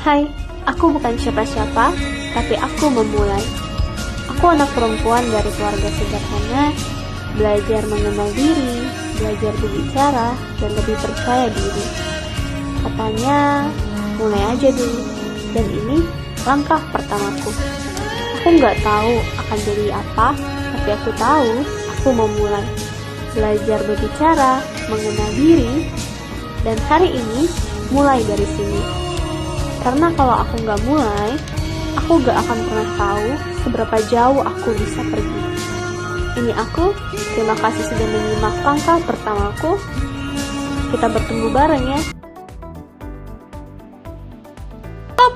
Hai, aku bukan siapa-siapa, tapi aku memulai. Aku anak perempuan dari keluarga sederhana, belajar mengenal diri, belajar berbicara, dan lebih percaya diri. Katanya, mulai aja dulu. Dan ini langkah pertamaku. Aku nggak tahu akan jadi apa, tapi aku tahu aku memulai. Belajar berbicara, mengenal diri, dan hari ini mulai dari sini. Karena kalau aku nggak mulai, aku nggak akan pernah tahu seberapa jauh aku bisa pergi. Ini aku, terima kasih sudah menyimak langkah pertamaku. Kita bertemu bareng ya.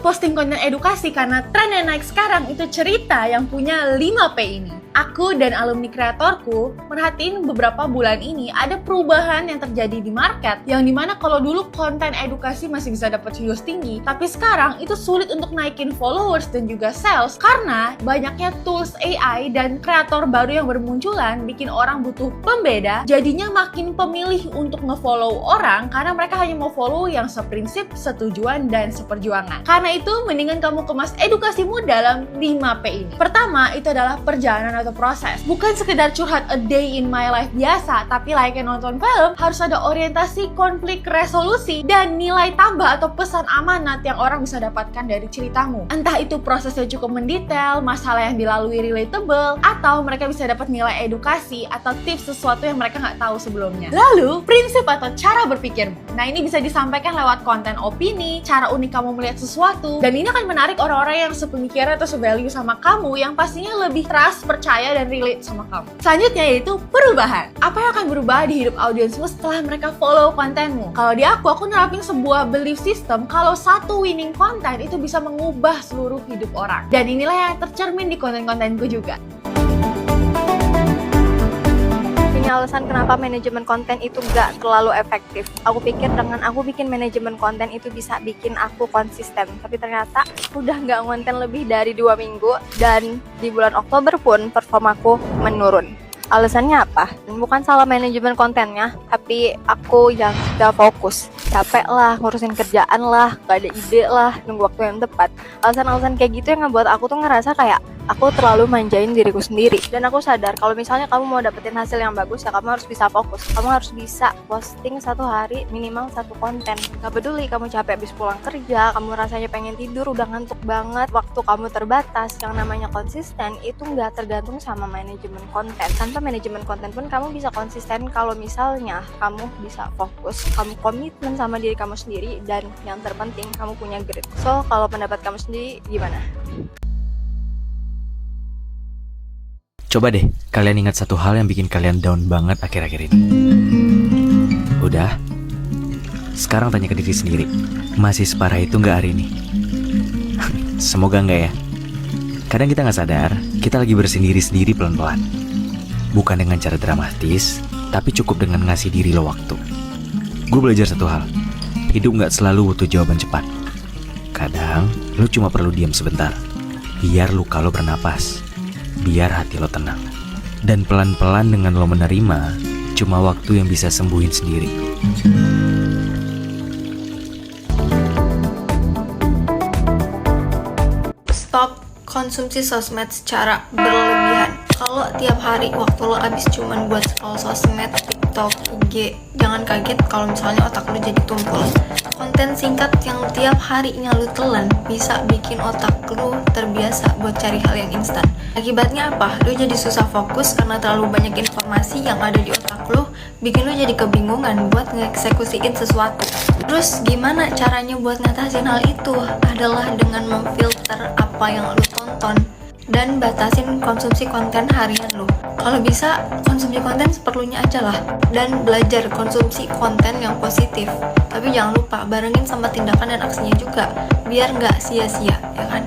Posting konten edukasi karena tren yang naik sekarang itu cerita yang punya 5P ini. Aku dan alumni kreatorku merhatiin beberapa bulan ini ada perubahan yang terjadi di market, yang dimana kalau dulu konten edukasi masih bisa dapat views tinggi, tapi sekarang itu sulit untuk naikin followers dan juga sales karena banyaknya tools AI dan kreator baru yang bermunculan bikin orang butuh pembeda, jadinya makin pemilih untuk ngefollow orang karena mereka hanya mau follow yang seprinsip, setujuan, dan seperjuangan. Karena itu mendingan kamu kemas edukasimu dalam 5P ini. Pertama, itu adalah perjalanan atau proses. Bukan sekedar curhat a day in my life biasa, tapi layaknya nonton film, harus ada orientasi, konflik, resolusi, dan nilai tambah atau pesan amanat yang orang bisa dapatkan dari ceritamu. Entah itu prosesnya cukup mendetail, masalah yang dilalui relatable, atau mereka bisa dapat nilai edukasi atau tips sesuatu yang mereka nggak tahu sebelumnya. Lalu, prinsip atau cara berpikirmu. Nah, ini bisa disampaikan lewat konten opini, cara unik kamu melihat sesuatu, dan ini akan menarik orang-orang yang sepemikiran atau sevalue sama kamu yang pastinya lebih trust, percaya, dan relate sama kamu. Selanjutnya yaitu perubahan. Apa yang akan berubah di hidup audiensmu setelah mereka follow kontenmu? Kalau di aku nerapin sebuah belief system kalau satu winning konten itu bisa mengubah seluruh hidup orang. Dan inilah yang tercermin di konten-kontenku juga. Alasan kenapa manajemen konten itu gak terlalu efektif. Aku pikir dengan aku bikin manajemen konten itu bisa bikin aku konsisten, tapi ternyata udah gak ngonten lebih dari 2 minggu dan di bulan Oktober pun performaku menurun. Alasannya apa? Bukan salah manajemen kontennya, tapi aku yang gak fokus. Capek lah, ngurusin kerjaan lah, gak ada ide lah, nunggu waktu yang tepat. Alasan-alasan kayak gitu yang ngebuat aku tuh ngerasa kayak aku terlalu manjain diriku sendiri. Dan aku sadar kalau misalnya kamu mau dapetin hasil yang bagus, ya kamu harus bisa fokus. Kamu harus bisa posting 1 hari minimal 1 konten. Gak peduli kamu capek habis pulang kerja, kamu rasanya pengen tidur, udah ngantuk banget, waktu kamu terbatas. Yang namanya konsisten itu gak tergantung sama manajemen konten. Tanpa manajemen konten pun kamu bisa konsisten kalau misalnya kamu bisa fokus, kamu komitmen sama diri kamu sendiri, dan yang terpenting kamu punya grit. So, kalau pendapat kamu sendiri gimana? Coba deh, kalian ingat satu hal yang bikin kalian down banget akhir-akhir ini. Udah? Sekarang tanya ke diri sendiri, masih separah itu nggak hari ini? Semoga nggak ya. Kadang kita nggak sadar, kita lagi bersendiri-sendiri pelan-pelan. Bukan dengan cara dramatis, tapi cukup dengan ngasih diri lo waktu. Gue belajar satu hal, hidup nggak selalu butuh jawaban cepat. Kadang, lo cuma perlu diam sebentar, biar luka lo bernapas. Biar hati lo tenang. Dan pelan-pelan dengan lo menerima, cuma waktu yang bisa sembuhin sendiri. Stop konsumsi sosmed secara berlebihan. Kalau tiap hari waktu lo habis cuman buat scroll sosmed, TikTok, IG, jangan kaget kalau misalnya otak lo jadi tumpul. Konten singkat yang tiap harinya lo telan bisa bikin otak lo terbiasa buat cari hal yang instan. Akibatnya apa? Lo jadi susah fokus karena terlalu banyak informasi yang ada di otak lo, bikin lo jadi kebingungan buat ngeksekusiin sesuatu. Terus gimana caranya buat ngatasin hal itu? Adalah dengan memfilter apa yang lo tonton dan batasin konsumsi konten harian lo. Kalau bisa, konsumsi konten seperlunya aja lah, dan belajar konsumsi konten yang positif. Tapi jangan lupa barengin sama tindakan dan aksinya juga, biar nggak sia-sia, ya kan?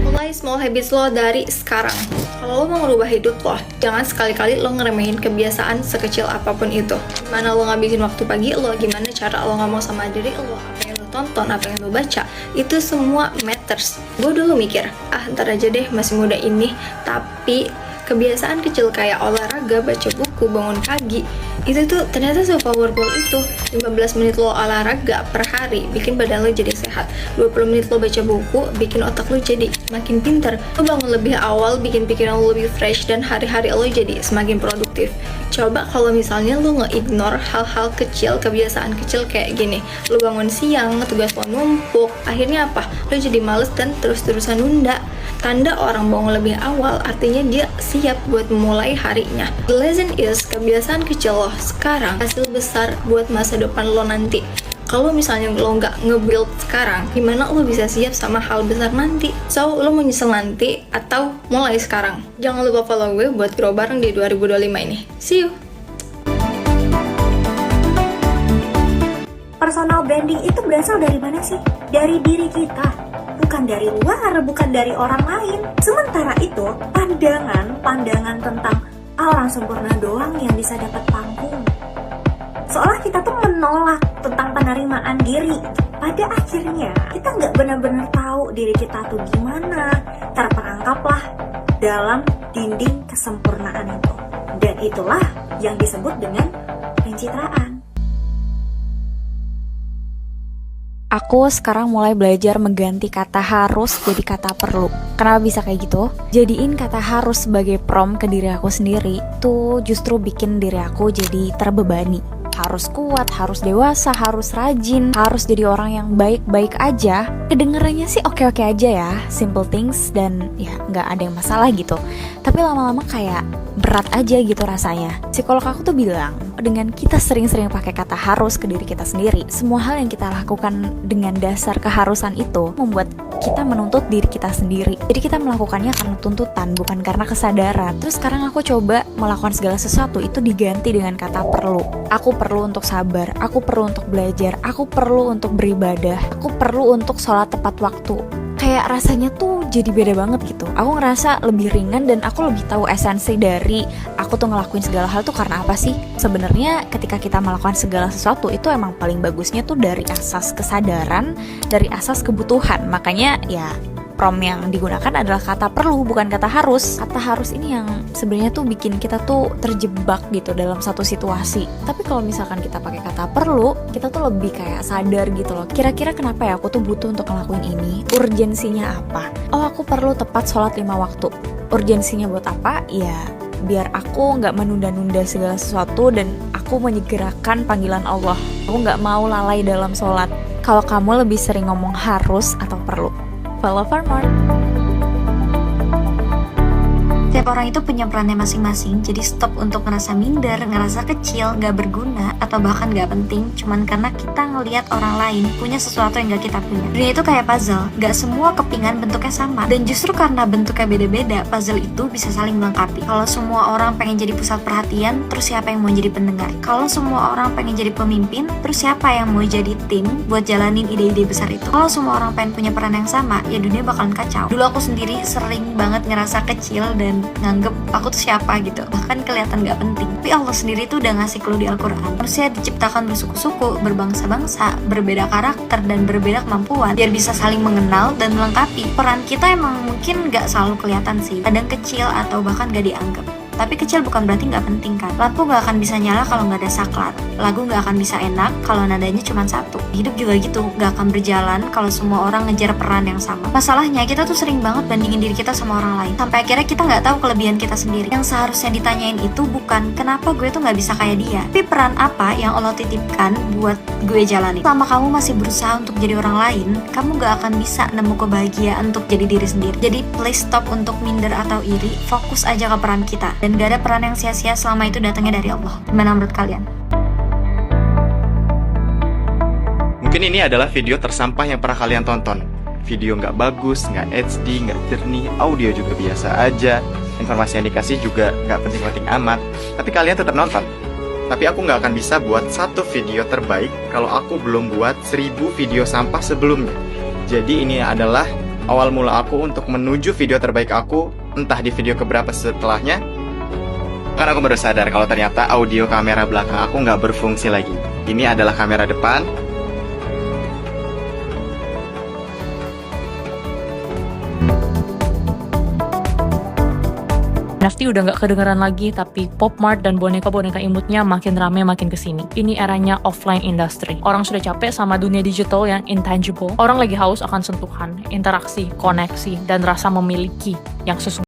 Mulai small habits lo dari sekarang. Kalau lo mau ngerubah hidup lo, jangan sekali-kali lo ngeremehin kebiasaan sekecil apapun itu. Gimana lo ngabisin waktu pagi lo, gimana cara lo ngomong sama diri lo, apa yang lo tonton, apa yang lo baca, itu semua matters. Gue dulu mikir, ntar aja deh, masih muda ini. Tapi kebiasaan kecil kayak olahraga, baca buku, bangun pagi, Itu tuh ternyata se-powerful itu. 15 menit lo olahraga per hari bikin badan lo jadi sehat. 20 menit lo baca buku bikin otak lo jadi makin pinter. Lo bangun lebih awal bikin pikiran lo lebih fresh dan hari-hari lo jadi semakin produktif. Coba kalau misalnya lo nge-ignore hal-hal kecil, kebiasaan kecil kayak gini. Lo bangun siang, tugas lo numpuk, akhirnya apa? Lo jadi males dan terus-terusan nunda. Tanda orang bangun lebih awal artinya dia siap buat memulai harinya. The lesson is, kebiasaan kecil lo sekarang hasil besar buat masa depan lo nanti. Kalau misalnya lo nggak nge-build sekarang, gimana lo bisa siap sama hal besar nanti? So, lo mau nyesel nanti atau mulai sekarang? Jangan lupa follow gue buat grow bareng di 2025 ini. See you! Personal branding itu berasal dari mana sih? Dari diri kita, bukan dari luar, bukan dari orang lain. Sementara itu, pandangan tentang orang sempurna doang yang bisa dapat panggung. Seolah kita tuh menolak tentang penerimaan diri. Pada akhirnya, kita nggak benar-benar tahu diri kita tuh gimana. Terperangkaplah dalam dinding kesempurnaan itu. Dan itulah yang disebut dengan pencitraan. Aku sekarang mulai belajar mengganti kata harus jadi kata perlu. Kenapa bisa kayak gitu? Jadiin kata harus sebagai prompt ke diri aku sendiri tuh justru bikin diri aku jadi terbebani. Harus kuat, harus dewasa, harus rajin, harus jadi orang yang baik-baik aja. Kedengerannya sih oke-oke aja ya, simple things dan ya nggak ada yang masalah gitu. Tapi lama-lama kayak berat aja gitu rasanya. Psikolog aku tuh bilang, dengan kita sering-sering pakai kata harus ke diri kita sendiri, semua hal yang kita lakukan dengan dasar keharusan itu membuat kita menuntut diri kita sendiri. Jadi kita melakukannya karena tuntutan, bukan karena kesadaran. Terus sekarang aku coba melakukan segala sesuatu itu diganti dengan kata perlu. Aku perlu untuk sabar, aku perlu untuk belajar, aku perlu untuk beribadah, aku perlu untuk sholat tepat waktu. Kayak rasanya tuh jadi beda banget gitu. Aku ngerasa lebih ringan dan aku lebih tahu esensi dari aku tuh ngelakuin segala hal tuh karena apa sih. Sebenarnya ketika kita melakukan segala sesuatu itu emang paling bagusnya tuh dari asas kesadaran, dari asas kebutuhan. Makanya ya prompt yang digunakan adalah kata perlu, bukan kata harus. Kata harus ini yang sebenarnya tuh bikin kita tuh terjebak gitu dalam satu situasi. Tapi kalau misalkan kita pakai kata perlu, kita tuh lebih kayak sadar gitu loh. Kira-kira kenapa ya aku tuh butuh untuk ngelakuin ini? Urgensinya apa? Oh, aku perlu tepat sholat 5 waktu. Urgensinya buat apa? Ya biar aku nggak menunda-nunda segala sesuatu dan aku menyegerakan panggilan Allah. Aku nggak mau lalai dalam sholat. Kalau kamu lebih sering ngomong harus atau perlu, follow for more. Setiap orang itu punya perannya masing-masing, jadi stop untuk ngerasa minder, ngerasa kecil, gak berguna, atau bahkan gak penting cuman karena kita ngelihat orang lain punya sesuatu yang gak kita punya. Dunia itu kayak puzzle, gak semua kepingan bentuknya sama, dan justru karena bentuknya beda-beda, puzzle itu bisa saling melengkapi. Kalau semua orang pengen jadi pusat perhatian, terus siapa yang mau jadi pendengar? Kalau semua orang pengen jadi pemimpin, terus siapa yang mau jadi tim buat jalanin ide-ide besar itu? Kalau semua orang pengen punya peran yang sama, ya dunia bakalan kacau. Dulu aku sendiri sering banget ngerasa kecil dan nganggep aku tuh siapa gitu, bahkan kelihatan gak penting. Tapi Allah sendiri tuh udah ngasih clue di Al-Quran. Manusia diciptakan bersuku-suku, berbangsa-bangsa, berbeda karakter dan berbeda kemampuan, biar bisa saling mengenal dan melengkapi. Peran kita emang mungkin gak selalu kelihatan sih, kadang kecil atau bahkan gak dianggap. Tapi kecil bukan berarti gak penting kan. Lampu gak akan bisa nyala kalau gak ada saklar. Lagu gak akan bisa enak kalau nadanya cuma satu. Hidup juga gitu, gak akan berjalan kalau semua orang ngejar peran yang sama. Masalahnya kita tuh sering banget bandingin diri kita sama orang lain, sampai akhirnya kita gak tahu kelebihan kita sendiri. Yang seharusnya ditanyain itu bukan kenapa gue tuh gak bisa kayak dia, tapi peran apa yang Allah titipkan buat gue jalani. Selama kamu masih berusaha untuk jadi orang lain, kamu gak akan bisa nemu kebahagiaan untuk jadi diri sendiri. Jadi please stop untuk minder atau iri, fokus aja ke peran kita. Dan gak ada peran yang sia-sia selama itu datangnya dari Allah. Gimana menurut kalian? Mungkin ini adalah video tersampah yang pernah kalian tonton. Video nggak bagus, nggak HD, nggak jernih, audio juga biasa aja, informasi yang dikasih juga nggak penting-penting amat, tapi kalian tetap nonton. Tapi aku nggak akan bisa buat satu video terbaik kalau aku belum buat 1000 video sampah sebelumnya. Jadi ini adalah awal mula aku untuk menuju video terbaik aku, entah di video keberapa setelahnya. Karena aku baru sadar kalau ternyata audio kamera belakang aku nggak berfungsi lagi. Ini adalah kamera depan. NFT udah nggak kedengeran lagi, tapi pop mart dan boneka-boneka imutnya makin rame makin kesini. Ini eranya offline industry. Orang sudah capek sama dunia digital yang intangible. Orang lagi haus akan sentuhan, interaksi, koneksi, dan rasa memiliki yang sesungguhnya.